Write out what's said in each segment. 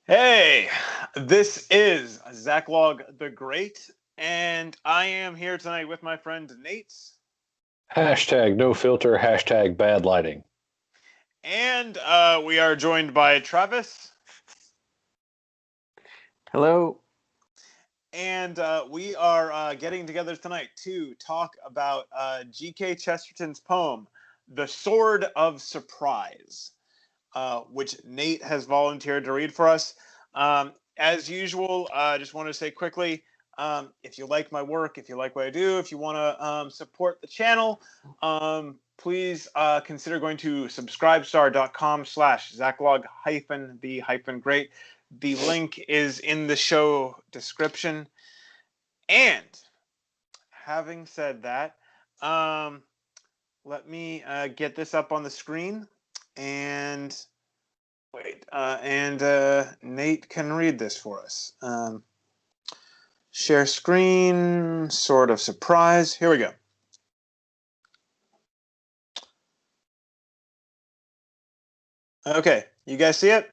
Hey, this is Zacklog the Great, and I am here tonight with my friend Nate, Hashtag no filter, hashtag bad lighting. and we are joined by Travis, Hello. and we are getting together tonight to talk about G.K. Chesterton's poem, The Sword of Surprise, which Nate has volunteered to read for us. As usual, I just want to say quickly, if you like my work, if you like what I do, if you want to support the channel, please consider going to subscribestar.com/Zacklog-the-great. The link is in the show description. And having said that, let me get this up on the screen. And wait, Nate can read this for us. Share screen, Sword of Surprise. Here we go. Okay, you guys see it?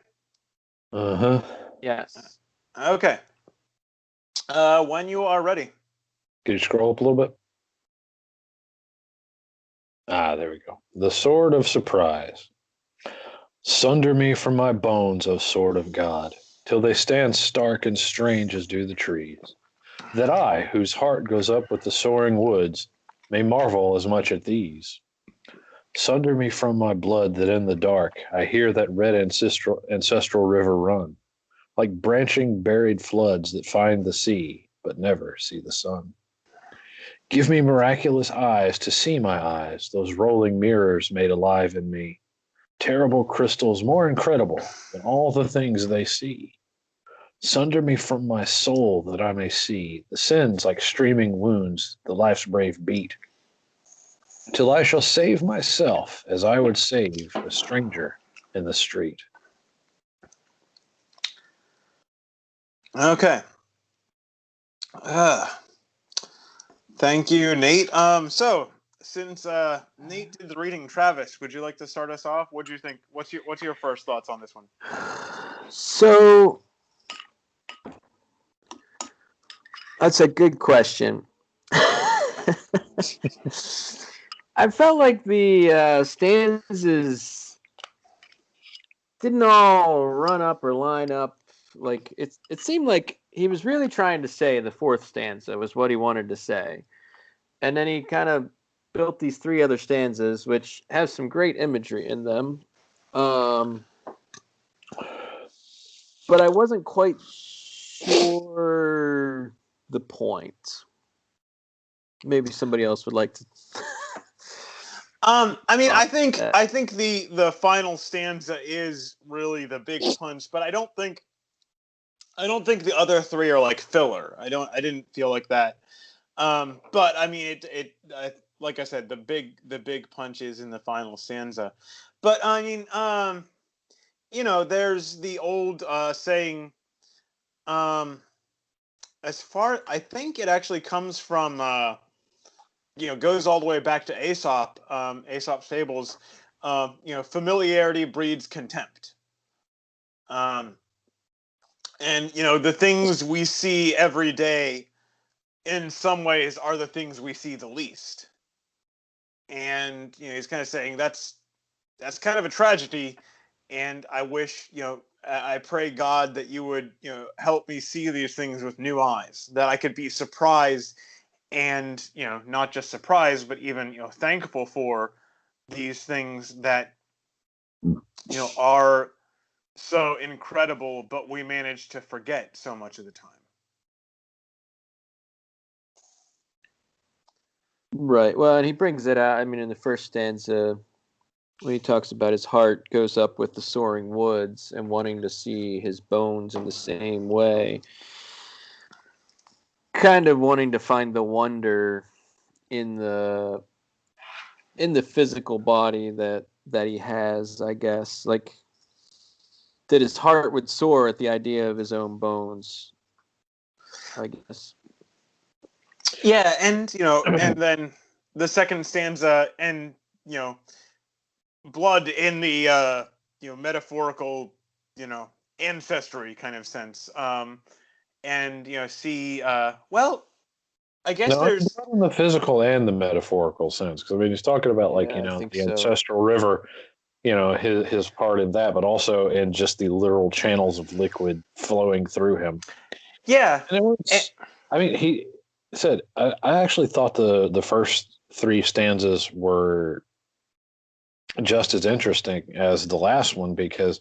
Uh-huh. Yes. Okay. When you are ready. Can you scroll up a little bit? There we go. The Sword of Surprise. Sunder me from my bones, O sword of God, till they stand stark and strange as do the trees, that I, whose heart goes up with the soaring woods, may marvel as much at these. Sunder me from my blood, that in the dark I hear that red ancestral river run, like branching buried floods that find the sea, but never see the sun. Give me miraculous eyes to see my eyes, those rolling mirrors made alive in me, terrible crystals more incredible than all the things they see. Sunder me from my soul that I may see the sins like streaming wounds, the life's brave beat, till I shall save myself as I would save a stranger in the street. Okay. Thank you, Nate. So since Nate did the reading, Travis, would you like to start us off? What do you think? What's your first thoughts on this one? So that's a good question. I felt like the stanzas didn't all run up or line up. Like it seemed like he was really trying to say the fourth stanza was what he wanted to say, and then he kind of built these three other stanzas, which have some great imagery in them. But I wasn't quite sure the point. Maybe somebody else would like to. I think the final stanza is really the big punch, but I don't think the other three are like filler. I didn't feel like that. But I mean, like I said, the big punch is in the final stanza. But I mean, there's the old saying. As far I think it actually comes from goes all the way back to Aesop, Aesop's fables. Familiarity breeds contempt. And the things we see every day, in some ways, are the things we see the least. And he's kind of saying that's kind of a tragedy, and I wish I pray God that you would help me see these things with new eyes, that I could be surprised, and not just surprised, but even thankful for these things that are so incredible, but we manage to forget so much of the time. Right. Well, and he brings it out. I mean, in the first stanza, when he talks about his heart goes up with the soaring woods and wanting to see his bones in the same way, kind of wanting to find the wonder in the physical body that he has, I guess. Like that his heart would soar at the idea of his own bones, I guess. Yeah, and and then the second stanza, and blood in the metaphorical ancestry kind of sense. And see, well, I guess No, there's in the physical and the metaphorical sense. Because I mean, he's talking about like Yeah, I think the so. ancestral river, his part in that, but also in just the literal channels of liquid flowing through him. yeah. And it was, I mean, he said, I actually thought the first three stanzas were just as interesting as the last one because,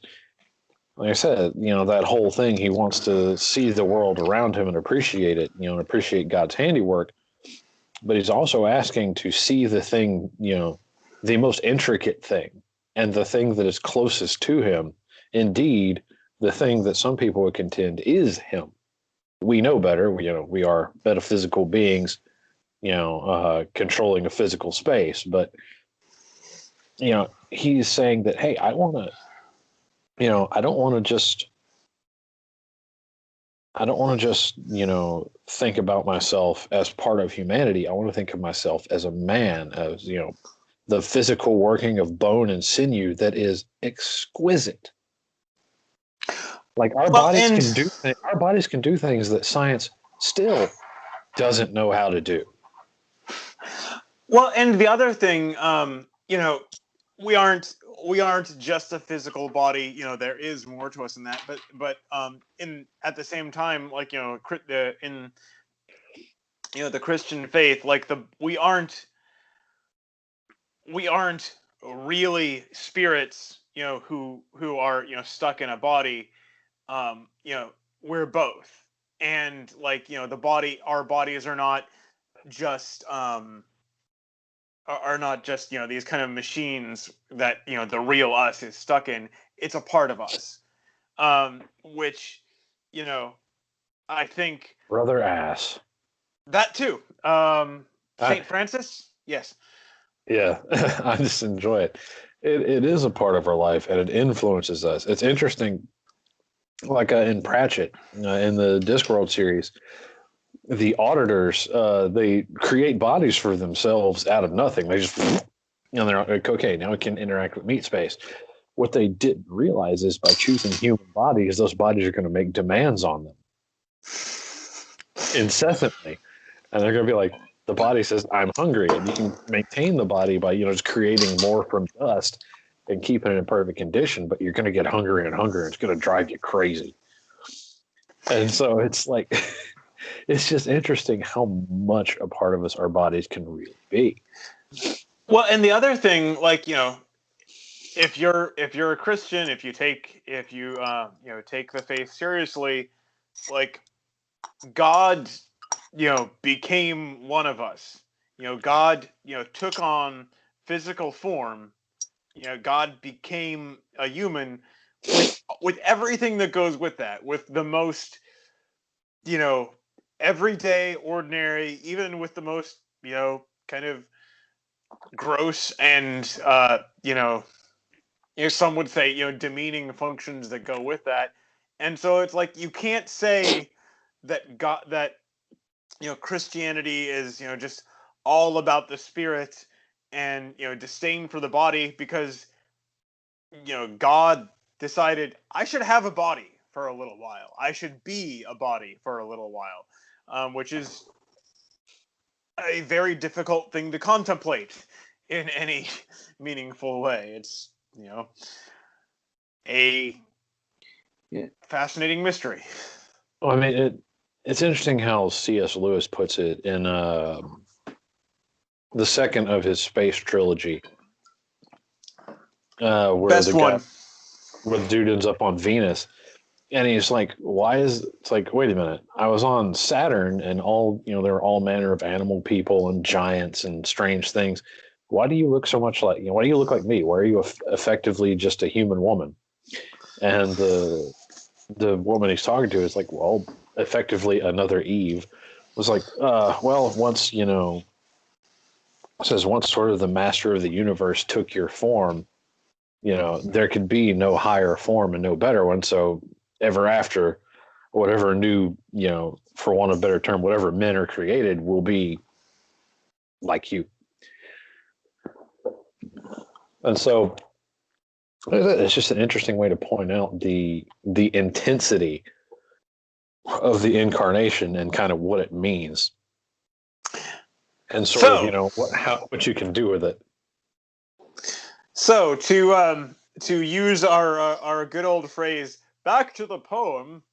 like I said, that whole thing, he wants to see the world around him and appreciate it, and appreciate God's handiwork. But he's also asking to see the thing, the most intricate thing and the thing that is closest to him. Indeed, the thing that some people would contend is him. We know better. We are metaphysical beings, controlling a physical space. But, he's saying that, hey, I want to, I don't want to just, think about myself as part of humanity. I want to think of myself as a man, as, the physical working of bone and sinew that is exquisite. Like our Well, bodies and can do things that science still doesn't know how to do. well, and the other thing, we aren't just a physical body. There is more to us than that. But in at the same time, like in the Christian faith, like we aren't really spirits, who are stuck in a body. We're both, and like our bodies just um are not just these kind of machines that the real us is stuck in. It's a part of us, which I think Brother ass. that too. I, Saint Francis, yes. yeah, I just enjoy it. It is a part of our life and it influences us. It's interesting, like in Pratchett, in the Discworld series, the auditors, they create bodies for themselves out of nothing. They just, they're like, okay, now we can interact with meat space. What they didn't realize is by choosing human bodies, those bodies are going to make demands on them incessantly. And they're going to be like, the body says, I'm hungry. And you can maintain the body by, just creating more from dust and keeping it in perfect condition, but you're going to get hungrier and hungrier. It's going to drive you crazy. And so it's like, it's just interesting how much a part of us our bodies can really be. Well, and the other thing, like if you're a Christian, if you take the faith seriously, like God, became one of us. God, took on physical form. God became a human with everything that goes with that, with the most, everyday, ordinary, even with the most, kind of gross and, some would say, demeaning functions that go with that. And so it's like you can't say that Christianity is just all about the spirit and disdain for the body, because God decided I should have a body for a little while. I should be a body for a little while, which is a very difficult thing to contemplate in any meaningful way. It's a fascinating mystery. Well, I mean, it's interesting how C.S. Lewis puts it in the second of his space trilogy, where Best the guy, one. where the dude ends up on Venus, and he's like, it's like, wait a minute, I was on Saturn, and all there were all manner of animal people and giants and strange things. Why do you look so much like why do you look like me? Why are you effectively just a human woman? And the woman he's talking to is like, well, effectively another Eve. Was like, well, once says once sort of the master of the universe took your form, there could be no higher form and no better one. So ever after, whatever new, for want of a better term, whatever men are created will be like you. And so It's just an interesting way to point out the intensity of the incarnation and kind of what it means, and sort of, So, what you can do with it. so to use our good old phrase, back to the poem.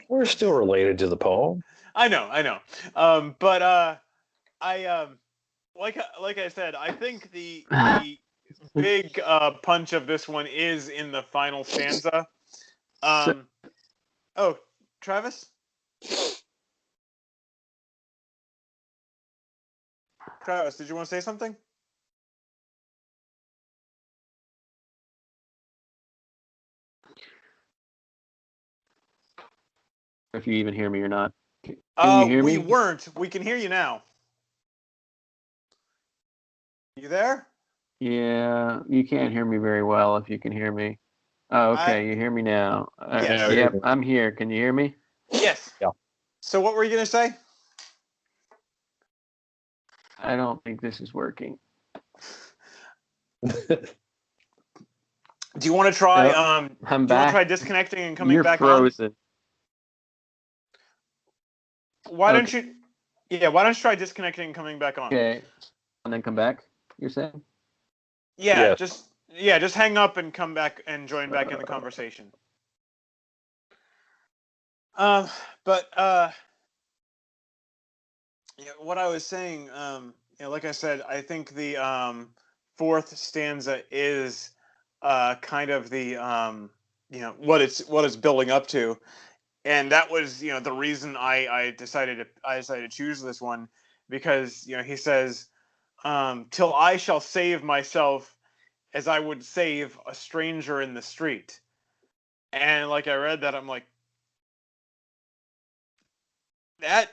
We're still related to the poem. I know. But I like I said, I think the big punch of this one is in the final stanza. Oh, Travis? Travis, did you want to say something? If you even hear me or not. Can you hear me? We weren't. We can hear you now. You there? Yeah, you can't hear me very well if you can hear me. Oh, okay, you hear me now. Yes. Yep, I'm here. Can you hear me? Yes. Yeah. So what were you going to say? I don't think this is working. Do you want to try I'm do you back. want to try disconnecting and coming You're back frozen. on? Why don't you try disconnecting and coming back on? Okay. And then come back, you're saying? Yeah, just hang up and come back and join back in the conversation. What I was saying, like I said, I think the fourth stanza is kind of the what it's building up to, and that was the reason I decided to choose this one, because he says, till I shall save myself as I would save a stranger in the street. And like I read that, I'm like, that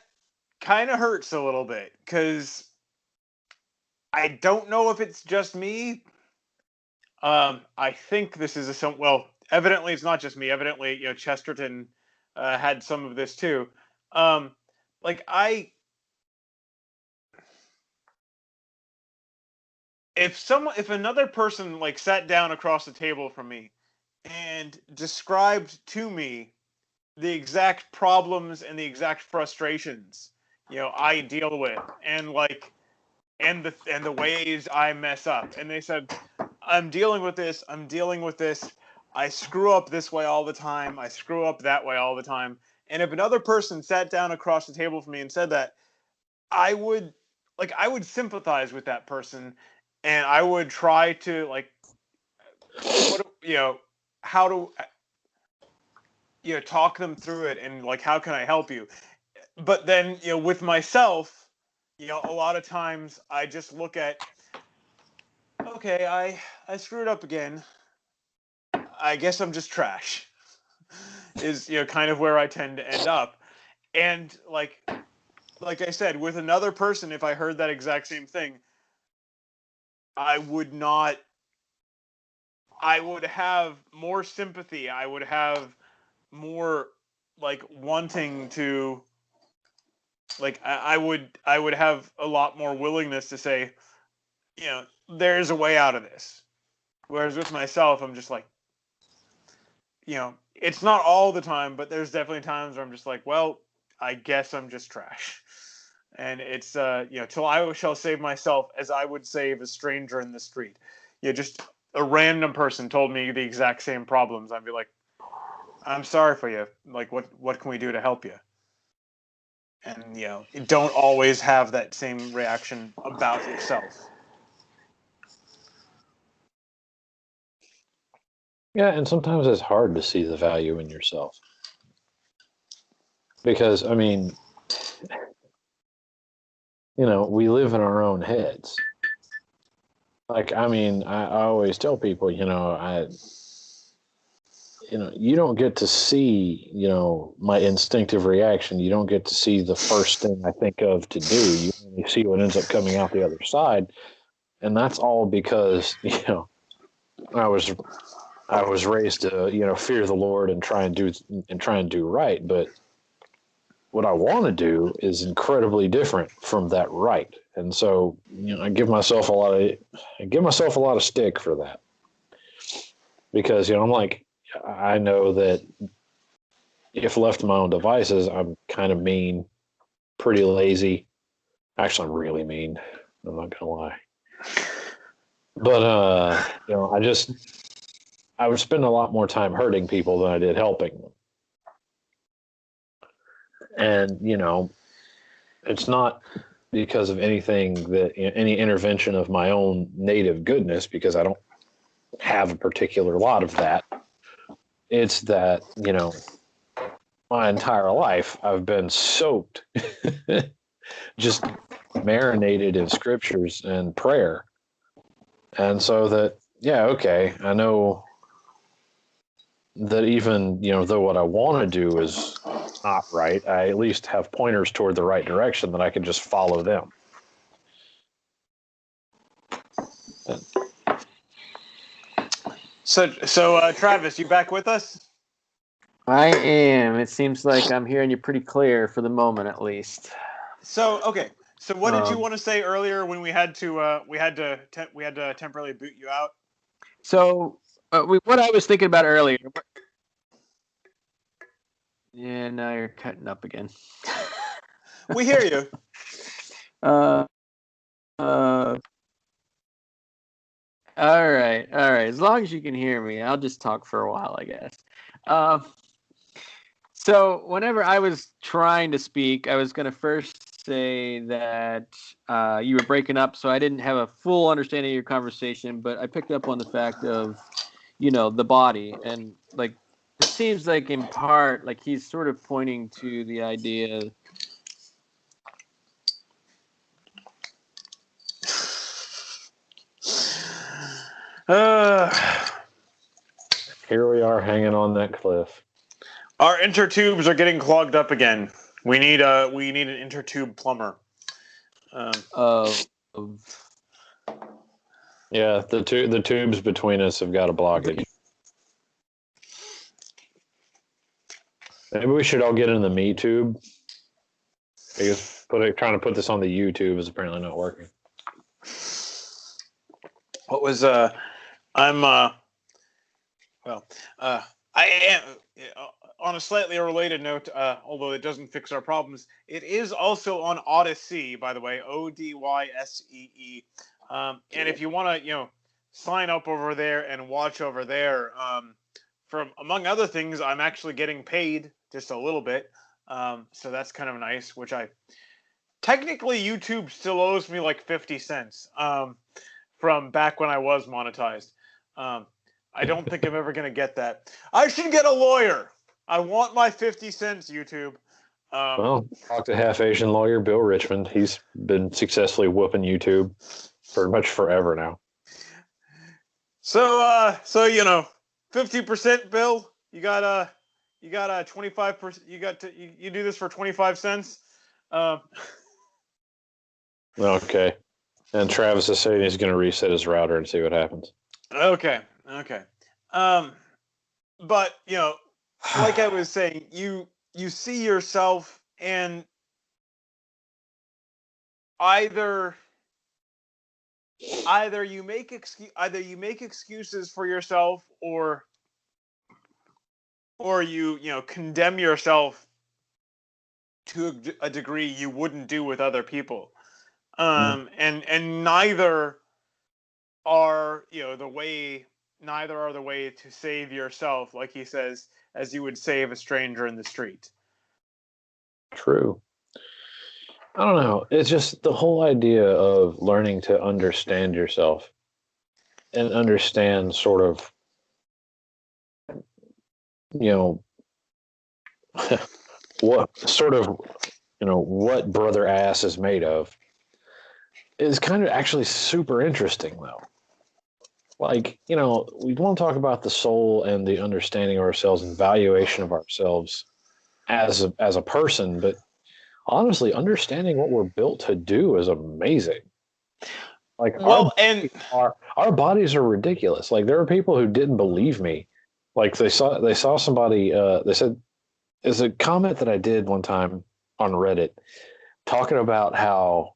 kind of hurts a little bit, because I don't know if it's just me. I think this is evidently it's not just me. Evidently, Chesterton had some of this too. If another person sat down across the table from me and described to me the exact problems and the exact frustrations I deal with, and the ways I mess up, and they said, I'm dealing with this, I screw up this way all the time, I screw up that way all the time. And if another person sat down across the table from me and said that, I would sympathize with that person, and I would try to how to talk them through it, and how can I help you. But then with myself, a lot of times I just look at, okay, I screwed up again, I guess I'm just trash, is kind of where I tend to end up. And like I said, with another person, if I heard that exact same thing, I would have more sympathy. I would have more wanting to, I would have a lot more willingness to say, there's a way out of this. Whereas with myself, I'm just like, it's not all the time, but there's definitely times where I'm just like, well, I guess I'm just trash. And it's till I shall save myself as I would save a stranger in the street. Just a random person told me the exact same problems, I'd be like, I'm sorry for you. What can we do to help you? And you don't always have that same reaction about yourself. Yeah, and sometimes it's hard to see the value in yourself. Because, I mean, we live in our own heads. I always tell people, you don't get to see, my instinctive reaction. You don't get to see the first thing I think of to do. You only see what ends up coming out the other side. And that's all because, I was raised to, fear the Lord and try and do right. But what I want to do is incredibly different from that right. And so, I give myself a lot of stick for that. because, I'm like, I know that if left to my own devices, I'm kind of mean, pretty lazy. Actually, I'm really mean. I'm not gonna lie. But I would spend a lot more time hurting people than I did helping them. And it's not because of anything any intervention of my own native goodness, because I don't have a particular lot of that. It's that, my entire life I've been soaked, just marinated in scriptures and prayer. And so that, okay, I know that even, though what I want to do is not right, I at least have pointers toward the right direction that I can just follow them. So Travis, you back with us? I am. It seems like I'm hearing you pretty clear for the moment, at least. So okay. So what did you want to say earlier when we had to temporarily boot you out? So what I was thinking about earlier. Yeah, now you're cutting up again. We hear you. All right. As long as you can hear me, I'll just talk for a while, I guess. So whenever I was trying to speak, I was going to first say that you were breaking up, so I didn't have a full understanding of your conversation, but I picked up on the fact of, the body. And, like, it seems like in part, like, he's sort of pointing to the idea. Here we are hanging on that cliff. Our intertubes are getting clogged up again. We need an intertube plumber. Yeah, the tubes between us have got a blockage. Maybe we should all get in the me tube. Because trying to put this on the YouTube is apparently not working. What was I am on a slightly related note, although it doesn't fix our problems. It is also on Odyssey, by the way, Odyssee. And if you want to, sign up over there and watch over there, from among other things, I'm actually getting paid just a little bit. So that's kind of nice, which technically YouTube still owes me like 50 cents from back when I was monetized. I don't think I'm ever going to get that. I should get a lawyer. I want my 50 cents, YouTube. Well, talk to half Asian lawyer Bill Richmond. He's been successfully whooping YouTube pretty much forever now. So 50%, Bill. You got a 25%. You do this for 25 cents. Okay. And Travis is saying he's going to reset his router and see what happens. Okay. But like I was saying, you see yourself, and either you make excuses for yourself, or you condemn yourself to a degree you wouldn't do with other people. And neither are the way to save yourself, like he says, as you would save a stranger in the street. True. I don't know. It's just the whole idea of learning to understand yourself and understand sort of, what sort of, what brother ass is made of is kind of actually super interesting, though. Like, we want to talk about the soul and the understanding of ourselves and valuation of ourselves as a person, but honestly, understanding what we're built to do is amazing. Like, our bodies are ridiculous. Like, there are people who didn't believe me. Like, they saw somebody. They said, there's a comment that I did one time on Reddit talking about how,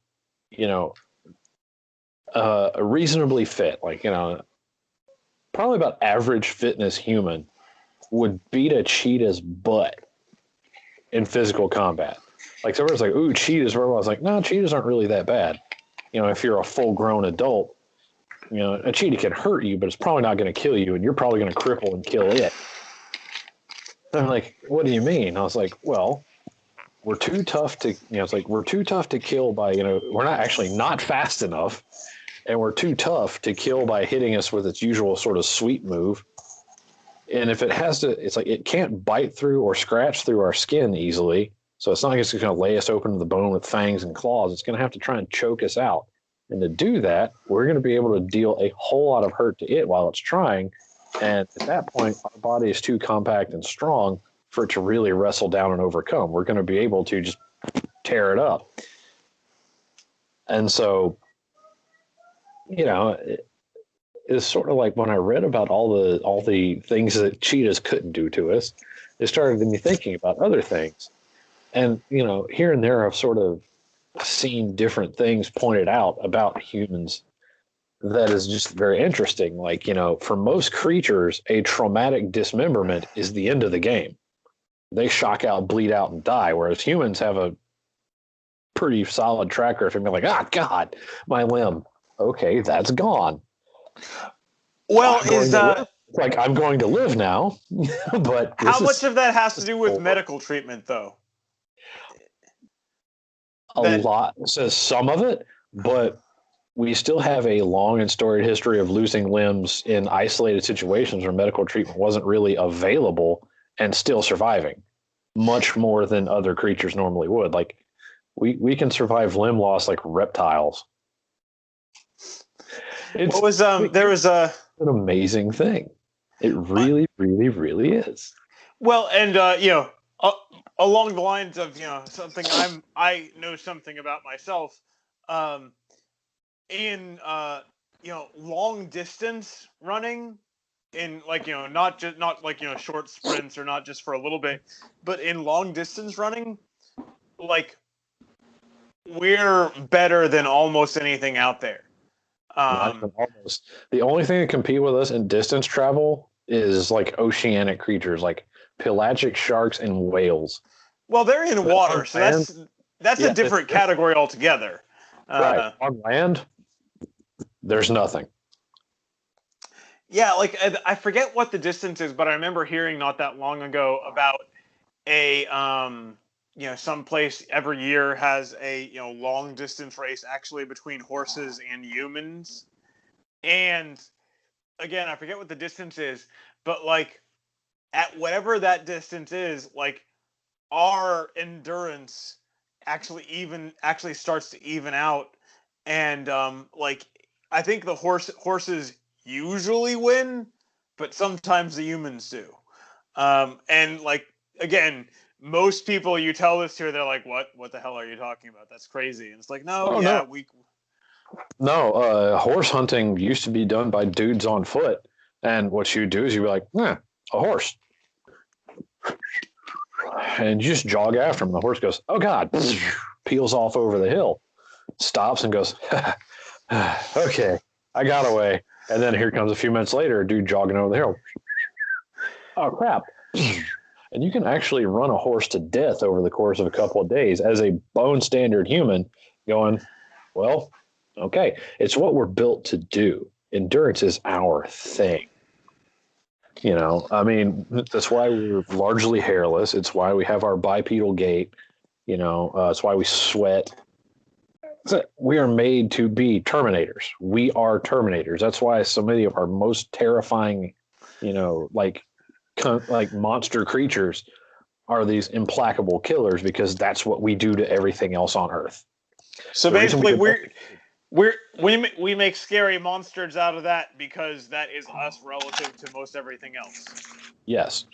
reasonably fit, like, probably about average fitness human would beat a cheetah's butt in physical combat. Like, so everyone's like, ooh, cheetahs. Where I was like, no, cheetahs aren't really that bad. You know, if you're a full-grown adult, you know, a cheetah can hurt you, but it's probably not going to kill you, and you're probably going to cripple and kill it. And I'm like, what do you mean? I was like, well, we're too tough to, you know, it's like, we're too tough to kill by, you know, we're not fast enough, and we're too tough to kill by hitting us with its usual sort of sweep move. And if it has to, it's like, it can't bite through or scratch through our skin easily. So it's not like it's going to lay us open to the bone with fangs and claws. It's going to have to try and choke us out. And to do that, we're going to be able to deal a whole lot of hurt to it while it's trying. And at that point, our body is too compact and strong for it to really wrestle down and overcome. We're going to be able to just tear it up. And so, you know, it's sort of like when I read about all the things that cheetahs couldn't do to us, it started me thinking about other things. And, you know, here and there I've sort of seen different things pointed out about humans that is just very interesting. Like, you know, for most creatures, a traumatic dismemberment is the end of the game. They shock out, bleed out, and die, whereas humans have a pretty solid track record of being like, ah, God, my limb. Okay, that's gone. Well, like, I'm going to live now, but how much of that has to do with medical treatment, though? A lot says some of it, but we still have a long and storied history of losing limbs in isolated situations where medical treatment wasn't really available and still surviving, much more than other creatures normally would. Like, we can survive limb loss like reptiles. It's an amazing thing. It really, really, really is. Well, and you know, along the lines of, you know, something I know something about myself, in you know, long distance running, in, like, you know, not like, you know, short sprints, or not just for a little bit, but in long distance running, like, we're better than almost anything out there. Not even almost. The only thing that compete with us in distance travel is like oceanic creatures, like pelagic sharks and whales. Well, they're in water, so that's a different category altogether. Right. On land, there's nothing. Yeah, like, I forget what the distance is, but I remember hearing not that long ago about a you know, some place every year has a, you know, long distance race actually between horses and humans. And again, I forget what the distance is, but like, at whatever that distance is, like, our endurance actually starts to even out. And like, I think the horses usually win, but sometimes the humans do. And like, again, most people you tell this to, they're like, what the hell are you talking about? That's crazy. And it's like, no. Horse hunting used to be done by dudes on foot. And what you do is you'd be like, a horse. And you just jog after him. The horse goes, oh, God, peels off over the hill, stops and goes, okay, I got away. And then here comes a few minutes later, a dude jogging over the hill. Oh, crap. And you can actually run a horse to death over the course of a couple of days as a bone standard human going, well, okay. It's what we're built to do. Endurance is our thing. You know, I mean, that's why we're largely hairless. It's why we have our bipedal gait. You know, it's why we sweat. We are made to be Terminators. We are Terminators. That's why so many of our most terrifying, you know, like monster creatures are these implacable killers, because that's what we do to everything else on Earth. So basically, we make scary monsters out of that because that is us relative to most everything else. Yes.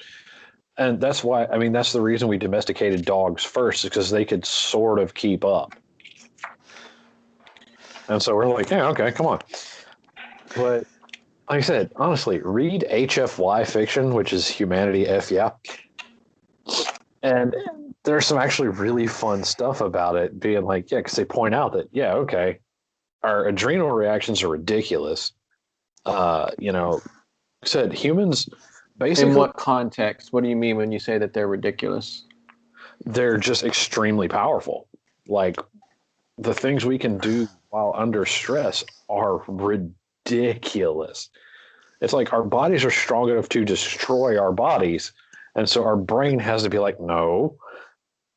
And that's why, I mean, that's the reason we domesticated dogs first, because they could sort of keep up. And so we're like, yeah, okay, come on. But like I said, honestly, read HFY fiction, which is Humanity F, yeah. And there's some actually really fun stuff about it, being like, yeah, because they point out that, yeah, okay, our adrenal reactions are ridiculous. You know, said humans basically. In what context? What do you mean when you say that they're ridiculous? They're just extremely powerful. Like the things we can do while under stress are ridiculous. It's like our bodies are strong enough to destroy our bodies, and so our brain has to be like, no.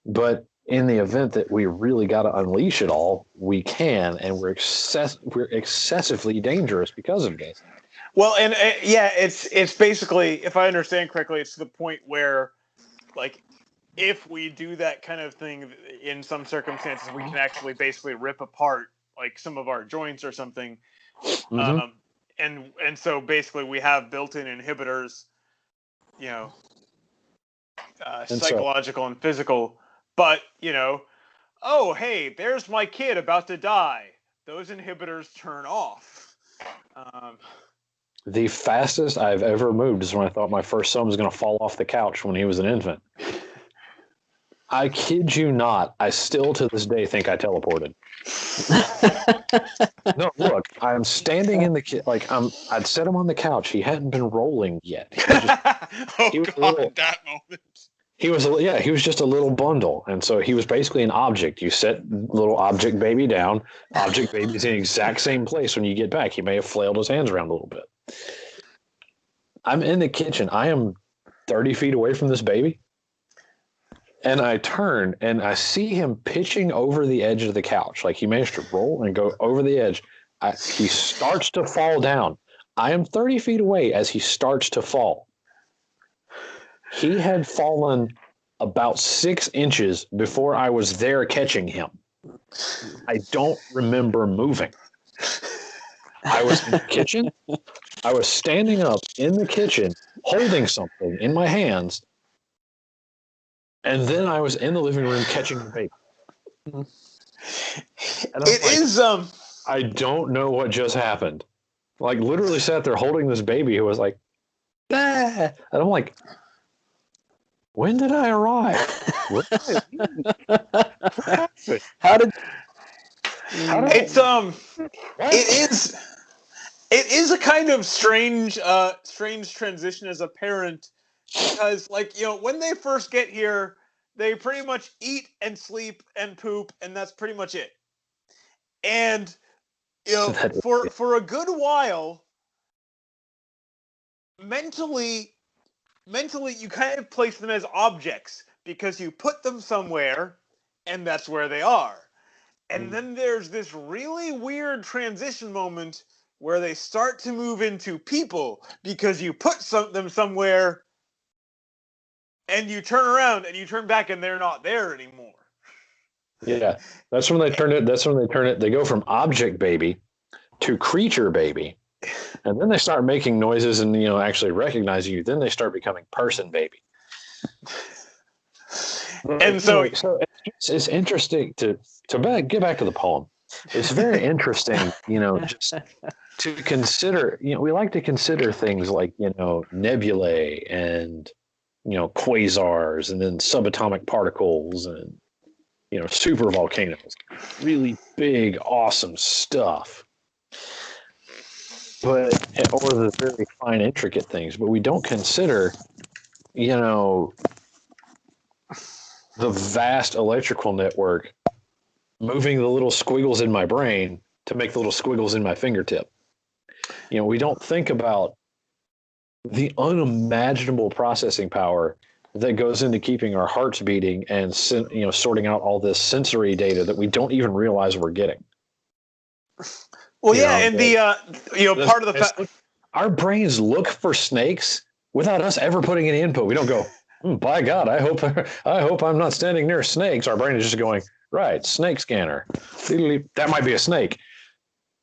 But in the event that we really got to unleash it all, we can, and we're excessively dangerous because of this. Well, and yeah, it's basically, if I understand correctly, it's to the point where, like, if we do that kind of thing in some circumstances, we can actually basically rip apart like some of our joints or something. Mm-hmm. And so basically we have built-in inhibitors, you know, psychological and physical. But, you know, oh, hey, there's my kid about to die. Those inhibitors turn off. The fastest I've ever moved is when I thought my first son was going to fall off the couch when he was an infant. I kid you not. I still to this day think I teleported. No, look, I'm standing in the I'd set him on the couch. He hadn't been rolling yet. That moment. He was just a little bundle, and so he was basically an object. You set little object baby down. Object baby's in the exact same place when you get back. He may have flailed his hands around a little bit. I'm in the kitchen. I am 30 feet away from this baby. And I turn and I see him pitching over the edge of the couch. Like he managed to roll and go over the edge. He starts to fall down. I am 30 feet away as he starts to fall. He had fallen about 6 inches before I was there catching him. I don't remember moving. I was in the kitchen. I was standing up in the kitchen holding something in my hands. And then I was in the living room catching the baby. I don't know what just happened. Like literally sat there holding this baby who was like, ah! And I'm like, when did I arrive? What did I leave? How did it is a kind of strange transition as a parent, because, like, you know, when they first get here, they pretty much eat and sleep and poop, and that's pretty much it. And, you know, for a good while, mentally you kind of place them as objects because you put them somewhere and that's where they are. And then there's this really weird transition moment where they start to move into people because you put them somewhere and you turn around and you turn back and they're not there anymore. Yeah, that's when they turn it. They go from object baby to creature baby. And then they start making noises and, you know, actually recognizing you. Then they start becoming person baby. And so it's interesting to get back to the poem. It's very interesting, you know, just to consider, you know, we like to consider things like, you know, nebulae and, you know, quasars and then subatomic particles and, you know, super volcanoes, really big, awesome stuff. Or the very fine, intricate things, but we don't consider, you know, the vast electrical network moving the little squiggles in my brain to make the little squiggles in my fingertip. You know, we don't think about the unimaginable processing power that goes into keeping our hearts beating and, you know, sorting out all this sensory data that we don't even realize we're getting. Well, part of the our brains look for snakes without us ever putting any input. We don't go, by God, I hope I'm not standing near snakes. Our brain is just going, right, snake scanner. That might be a snake.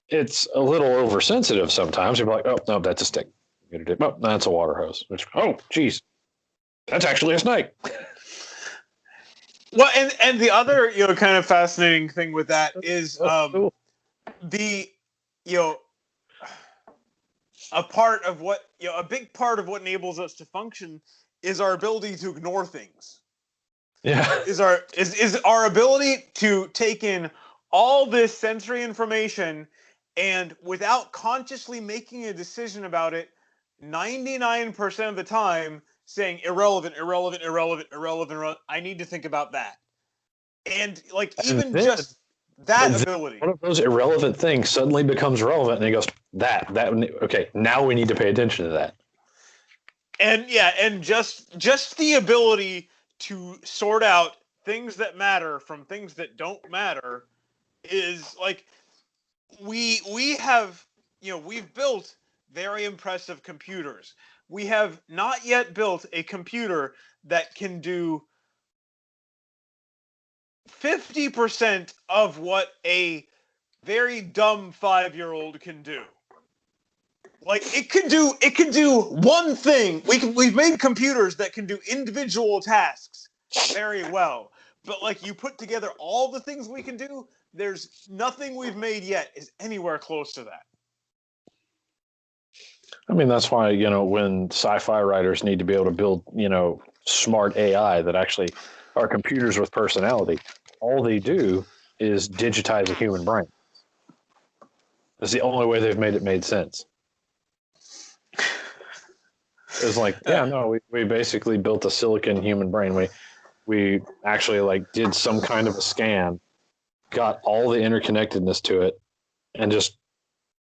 It's a little oversensitive sometimes. You're like, oh no, that's a stick. Oh, that's a water hose. Oh, geez, that's actually a snake. Well, and the other, you know, kind of fascinating thing with that is cool. a big part of what enables us to function is our ability to ignore things. Yeah. Is our ability to take in all this sensory information and without consciously making a decision about it, 99% of the time saying irrelevant. I need to think about that. And like even then, just that ability. One of those irrelevant things suddenly becomes relevant, and he goes, okay, now we need to pay attention to that. And yeah, and just the ability to sort out things that matter from things that don't matter is like we have, we've built very impressive computers. We have not yet built a computer that can do 50% of what a very dumb 5-year-old can do. Like it can do one thing. We've made computers that can do individual tasks very well. But like you put together all the things we can do, there's nothing we've made yet is anywhere close to that. I mean, that's why, when sci-fi writers need to be able to build, smart AI that actually are computers with personality, all they do is digitize a human brain. That's the only way they've made sense. It's like, we basically built a silicon human brain. We actually like did some kind of a scan, got all the interconnectedness to it, and just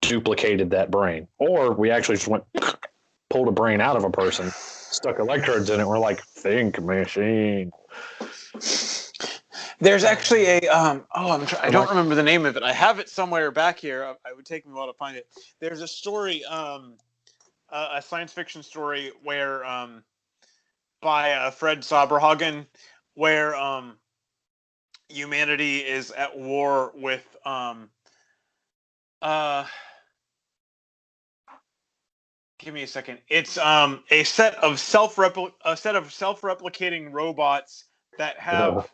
duplicated that brain. Or we actually just pulled a brain out of a person, stuck electrodes in it. We're like, think machine. There's actually a I don't remember the name of it. I have it somewhere back here. It would take me a while to find it. There's a story, a science fiction story where by Fred Soberhagen, where humanity is at war with give me a second. It's a set of self-replicating robots that have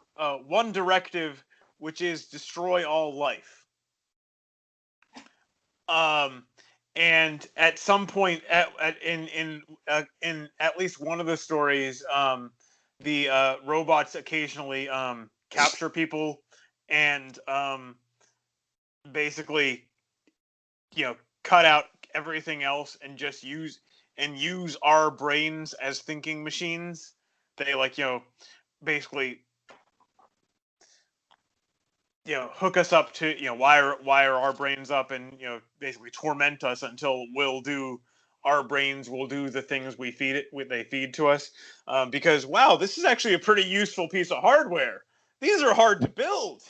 one directive, which is destroy all life. And at some point, in at least one of the stories, the robots occasionally capture people and basically, cut out everything else and just use our brains as thinking machines. They basically hook us up to wire our brains up and basically torment us until our brains will do the things they feed to us, because wow, this is actually a pretty useful piece of hardware. These are hard to build.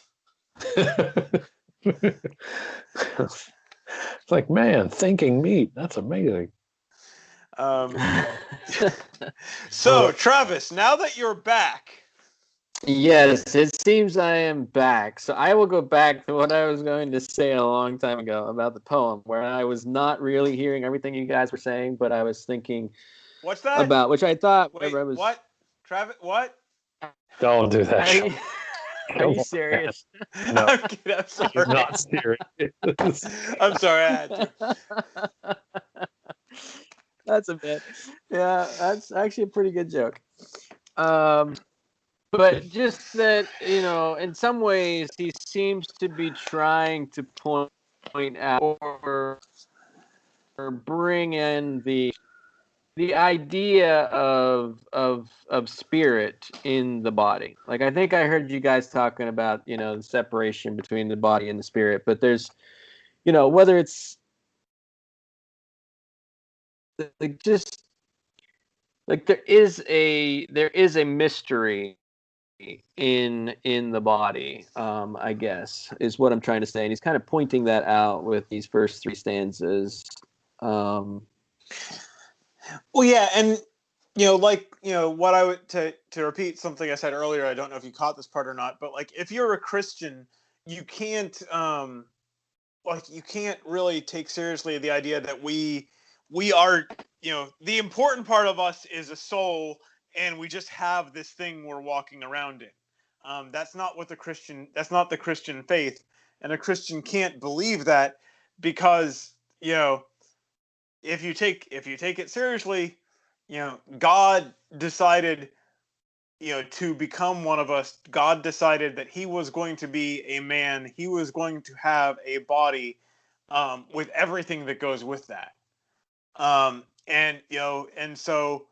It's like, man, thinking meat, that's amazing. So Travis, now that you're back. Yes, it seems I am back. So I will go back to what I was going to say a long time ago about the poem, where I was not really hearing everything you guys were saying, but I was thinking What's that? about, which I thought Wait, I was... What? Travis, what? Don't do that. Are you serious? No, I'm kidding. I'm sorry. He's not serious. I'm sorry, I had to. That's a bit. Yeah, that's actually a pretty good joke. But just that, in some ways he seems to be trying to point out or bring in the idea of spirit in the body. Like, I think I heard you guys talking about, the separation between the body and the spirit, but there's, whether it's like just like there is a mystery in the body, I guess, is what I'm trying to say, and he's kind of pointing that out with these first three stanzas. Well, yeah, and what I would to repeat something I said earlier. I don't know if you caught this part or not, but like if you're a Christian, you can't you can't really take seriously the idea that we are, the important part of us is a soul, and we just have this thing we're walking around in. That's not the Christian faith, and a Christian can't believe that, because if you take it seriously, God decided to become one of us. God decided that he was going to be a man. He was going to have a body with everything that goes with that. and and so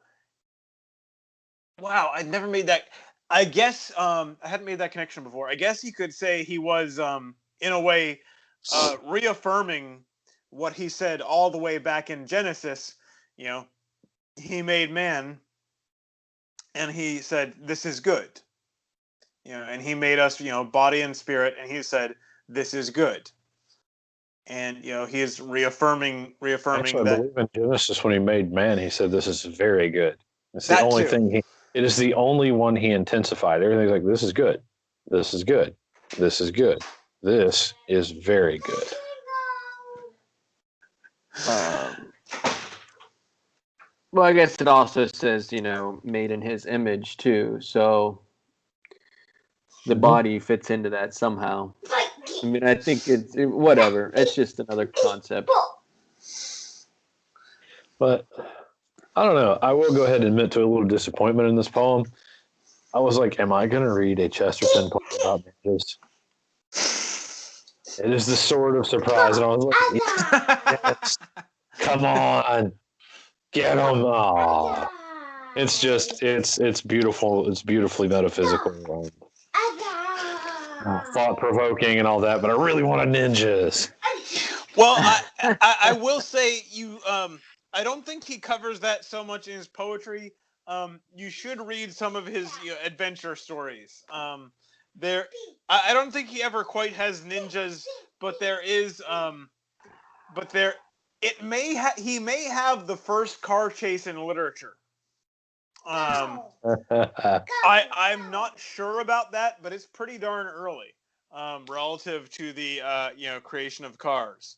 wow, I'd never made that. I guess I hadn't made that connection before. I guess you could say he was in a way reaffirming what he said all the way back in Genesis. He made man, and he said, "This is good." And he made us, body and spirit, and he said, "This is good." And he is reaffirming Actually, I that. believe in Genesis when he made man, he said, "This is very good." It's the That only too. thing it is the only one he intensified. Everything's like, "This is good. This is good. This is good. This is very good." Well, I guess it also says, made in his image too. So the body fits into that somehow. I mean, I think whatever. It's just another concept. But I don't know. I will go ahead and admit to a little disappointment in this poem. I was like, am I going to read a Chesterton poem about ninjas? It is the sword of surprise. And I was like, yes, come on. Get them. Oh. It's just, it's beautiful. It's beautifully metaphysical. Thought-provoking and all that, but I really wanted ninjas. Well, I will say I don't think he covers that so much in his poetry. You should read some of his adventure stories. I don't think he ever quite has ninjas, but there is he may have the first car chase in literature. I'm not sure about that, but it's pretty darn early relative to the creation of cars.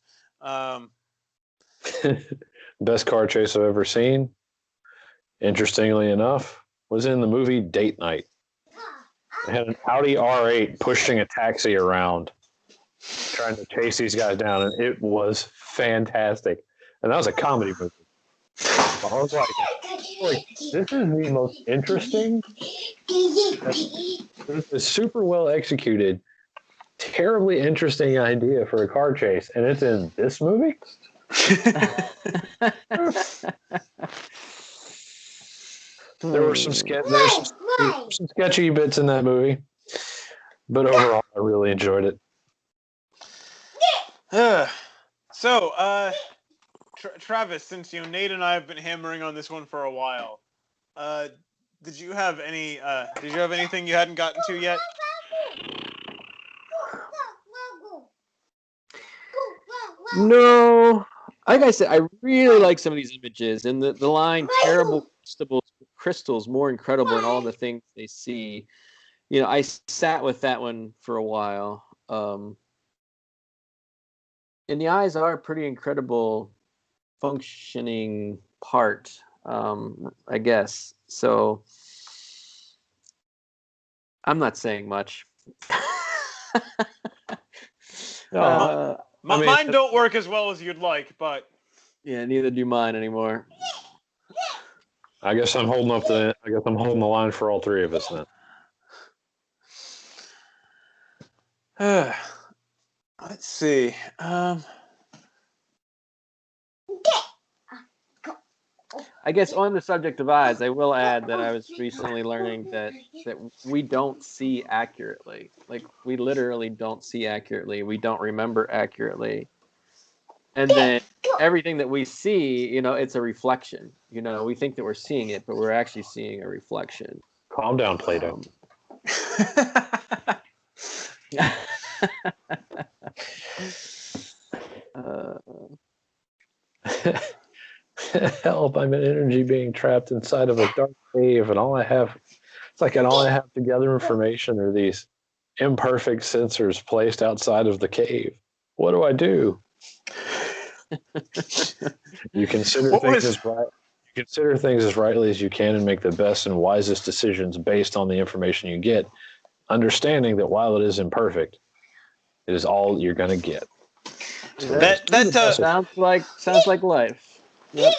Best car chase I've ever seen, interestingly enough, was in the movie Date Night. They had an Audi R8 pushing a taxi around, trying to chase these guys down, and it was fantastic. And that was a comedy movie. I was like, this is the most interesting. It's super well executed, terribly interesting idea for a car chase, and it's in this movie. There were some sketchy bits in that movie, but overall, I really enjoyed it. So, Travis, since Nate and I have been hammering on this one for a while, did you have anything you hadn't gotten to yet? No, like I said, I really like some of these images, and the line "terrible crystals more incredible than all the things they see." I sat with that one for a while. And the eyes are a pretty incredible functioning part, I guess. So I'm not saying much. Mine don't work as well as you'd like, but yeah, neither do mine anymore. I guess I'm holding the line for all three of us then. Let's see. I guess on the subject of eyes, I will add that I was recently learning that we don't see accurately. Like, we literally don't see accurately. We don't remember accurately. And then everything that we see, it's a reflection. We think that we're seeing it, but we're actually seeing a reflection. Calm down, Plato. Help, I'm an energy being trapped inside of a dark cave, and all I have to gather information are these imperfect sensors placed outside of the cave. What do I do? You consider things as rightly as you can and make the best and wisest decisions based on the information you get, understanding that while it is imperfect, it is all you're going to get. So that sounds like life. Yep.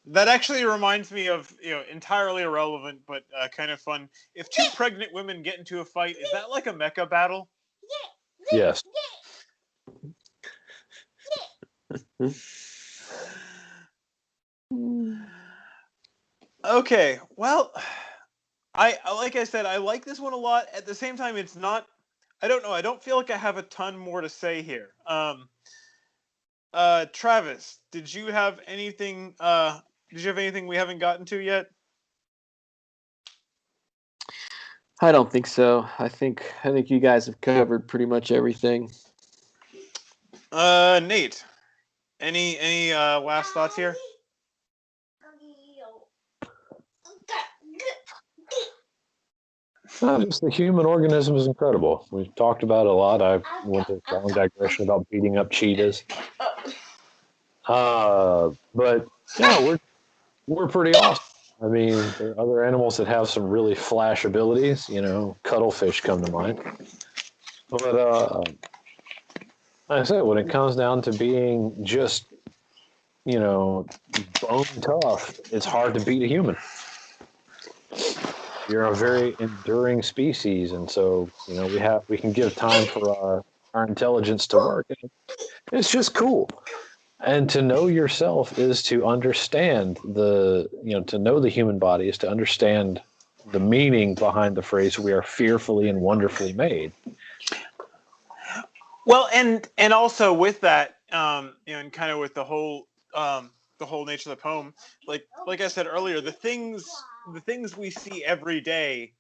That actually reminds me of entirely irrelevant but kind of fun. If two pregnant women get into a fight, is that like a mecha battle? Yes. Okay, well, like I said, I like this one a lot. At the same time, it's not. I don't know. I don't feel like I have a ton more to say here. Travis, did you have anything? Did you have anything we haven't gotten to yet? I don't think so. I think you guys have covered pretty much everything. Nate, any last thoughts here? Just the human organism is incredible. We've talked about it a lot. I went to a long digression about beating up cheetahs. But yeah, we're pretty awesome. I mean, there are other animals that have some really flash abilities. Cuttlefish come to mind. But like I said, when it comes down to being just, bone tough, it's hard to beat a human. You're a very enduring species, and so we can give time for our intelligence to work. It's just cool. And to know yourself is to understand to know the human body is to understand the meaning behind the phrase "we are fearfully and wonderfully made." Well, and also with that, and kind of with the whole nature of the poem, like I said earlier, the things we see every day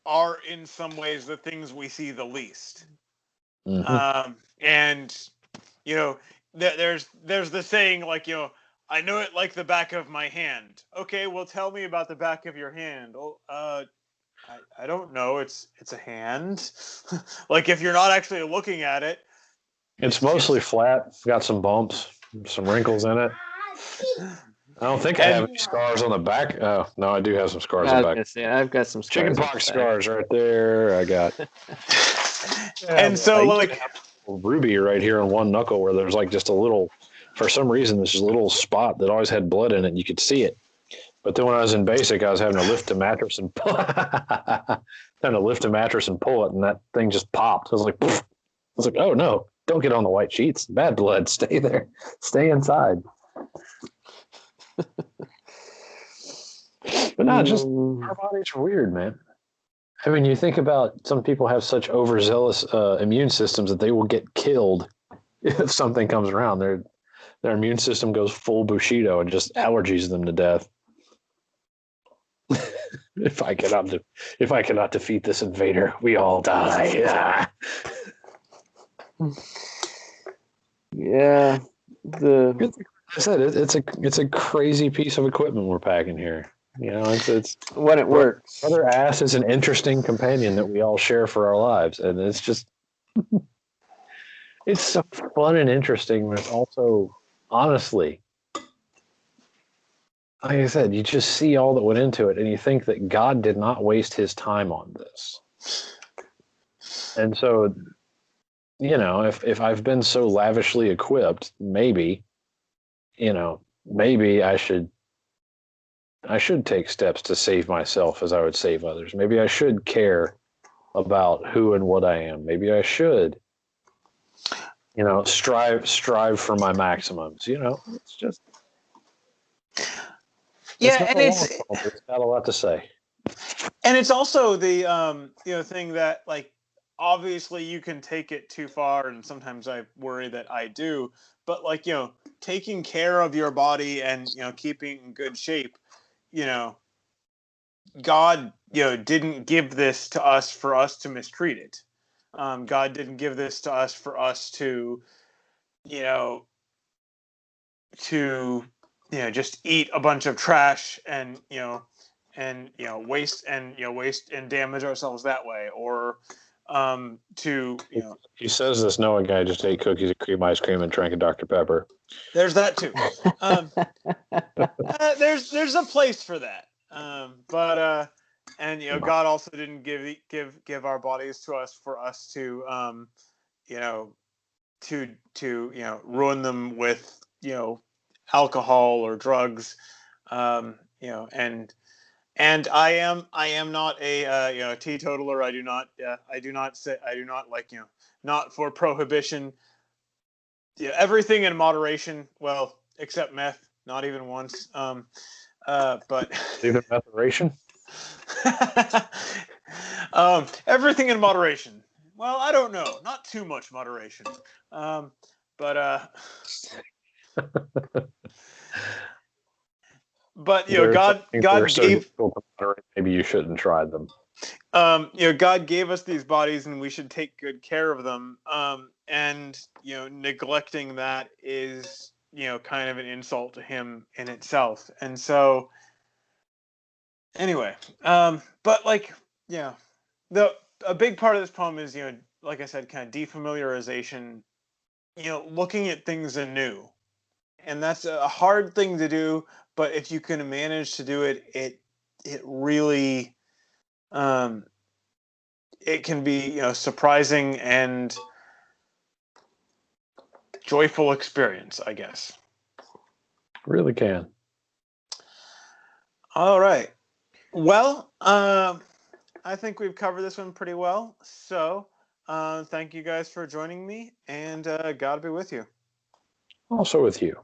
are in some ways the things we see the least. Mm-hmm. And there's the saying, like, I know it like the back of my hand. Okay, well, tell me about the back of your hand. Oh, I don't know. It's a hand. Like, if you're not actually looking at it, It's mostly flat. Got some bumps, some wrinkles in it. I don't think I have any scars on the back. Oh, no, I do have some scars on the back. I've got some scars. Chickenpox scars right there. I got. And so, like, ruby right here on one knuckle where there's like just a little, for some reason, there's just a little spot that always had blood in it and you could see it. But then when I was in basic, I was having to lift a mattress and pull it, and that thing just popped. I was like, poof. I was like, oh no, don't get on the white sheets. Bad blood. Stay there. Stay inside. But no, just our bodies are weird, man. I mean, you think about some people have such overzealous immune systems that they will get killed if something comes around. Their immune system goes full Bushido and just allergies them to death. If I cannot defeat this invader, we all die. Yeah. Like I said, it's a crazy piece of equipment we're packing here. It's when it works. Brother Ass is an interesting companion that we all share for our lives, and it's just it's so fun and interesting, but it's also, honestly, like I said, you just see all that went into it, and you think that God did not waste his time on this. And so, if I've been so lavishly equipped, maybe I should take steps to save myself as I would save others. Maybe I should care about who and what I am. Maybe I should, strive for my maximums. It's just. Yeah, and it's got a lot to say. And it's also the thing that, like, obviously you can take it too far, and sometimes I worry that I do. But, like, taking care of your body and keeping in good shape, God didn't give this to us for us to mistreat it. God didn't give this to us for us to just eat a bunch of trash and waste and damage ourselves that way, or He says this knowing I just ate cookies and cream ice cream and drank a Dr. Pepper. There's that too. There's a place for that. But God also didn't give our bodies to us for us to ruin them with alcohol or drugs, and I am not a teetotaler. I do not not for prohibition. Everything in moderation. Well, except meth. not even once. But Even maturation? everything in moderation. Well, I don't know, not too much moderation. But you know, There are some things that are God so gave difficult to moderate, maybe you shouldn't try them. you know, God gave us these bodies, and we should take good care of them. And you know, neglecting that is, you know, kind of an insult to Him in itself. And so, anyway, but like, yeah, a big part of this poem is, you know, like I said, kind of defamiliarization. You know, looking at things anew, and that's a hard thing to do. But if you can manage to do it, it really it can be, you know, surprising and joyful experience, I guess. Really can. All right. Well, I think we've covered this one pretty well. So, thank you guys for joining me, and God be with you. Also with you.